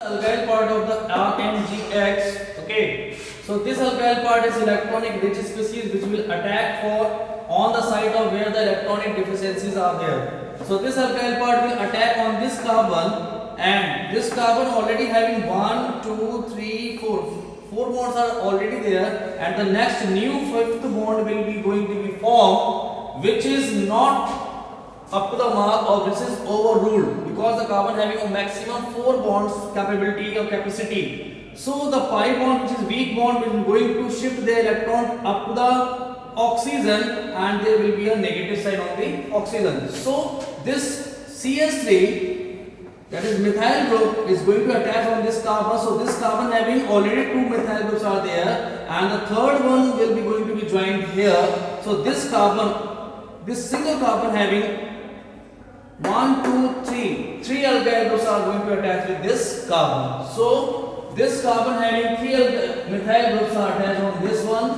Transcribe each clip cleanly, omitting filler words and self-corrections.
Alkyl part of the RNGX. Okay, so this alkyl part is electronic rich species which will attack for on the site of where the electronic deficiencies are there. So this alkyl part will attack on this carbon, and this carbon already having 1 2 3 4 bonds are already there, and the next new fifth bond will be going to be formed, which is not up to the mark or this is overruled because the carbon having a maximum 4 bonds capability or capacity. So the pi bond, which is weak bond, will going to shift the electron up to the oxygen, and there will be a negative sign on the oxygen. So this CH3, that is methyl group, is going to attach on this carbon. So this carbon having already 2 methyl groups are there, and the third one will be going to be joined here. So this carbon, this single carbon having 1 2 3 three alkyl groups are going to attach with this carbon. So this carbon having 3 methyl groups are attached on this one,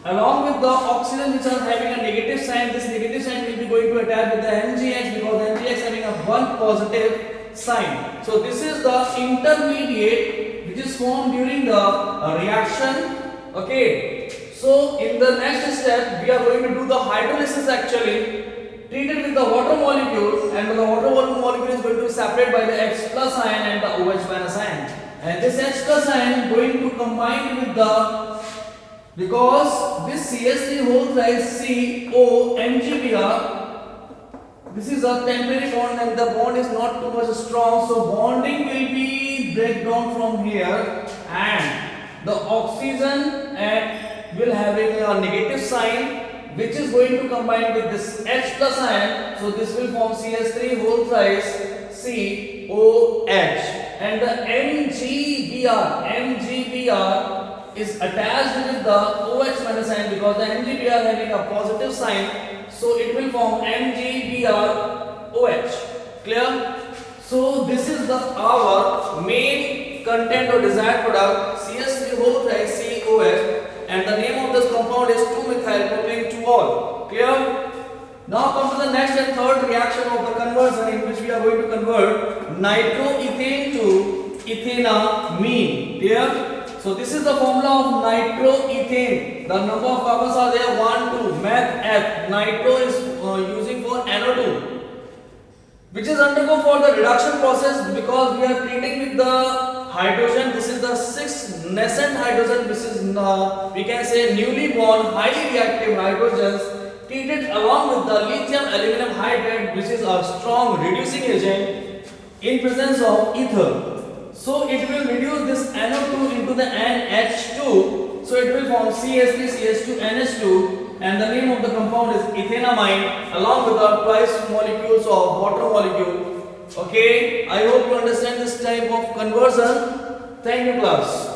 along with the oxygen which are having a negative sign. This negative sign will be going to attach with the NGX because NGX having a 1 positive sign. So this is the intermediate which is formed during the reaction. Okay, so in the next step we are going to do the hydrolysis actually, treated with the water molecule, and the water molecule is going to be separated by the H plus ion and the OH minus ion, and this H plus ion going to combine with the, because this CH3 whole thrice CO MgBr, this is a temporary bond and the bond is not too much strong, so bonding will be break down from here, and the oxygen will having a negative sign which is going to combine with this H plus ion. So this will form CH3 whole thrice COH, and the MgBr is attached with the OH minus ion because the MgBr having a positive sign, so it will form MgBrOH. Clear? So this is the our main content or desired product, CH3 whole thrice COH, and the name of this compound is 2-methyl-propylene-2-ol. Clear? Now come to the next and third reaction of the conversion, in which we are going to convert nitroethane to ethanamine. Clear? So this is the formula of nitroethane. The number of carbons are there 1 2. Meth F. Nitro is using for NO2, which is undergo for the reduction process because we are treating with the hydrogen. This is the 6 nascent hydrogen, which is we can say newly born highly reactive hydrogens, treated along with the lithium aluminum hydride, which is a strong reducing agent in presence of ether. So it will reduce this NO2 into the NH2, so it will form CH3CH2NH2, and the name of the compound is ethanamine along with the twice molecules of water molecule. Okay, I hope you understand this type of conversion. Thank you, class.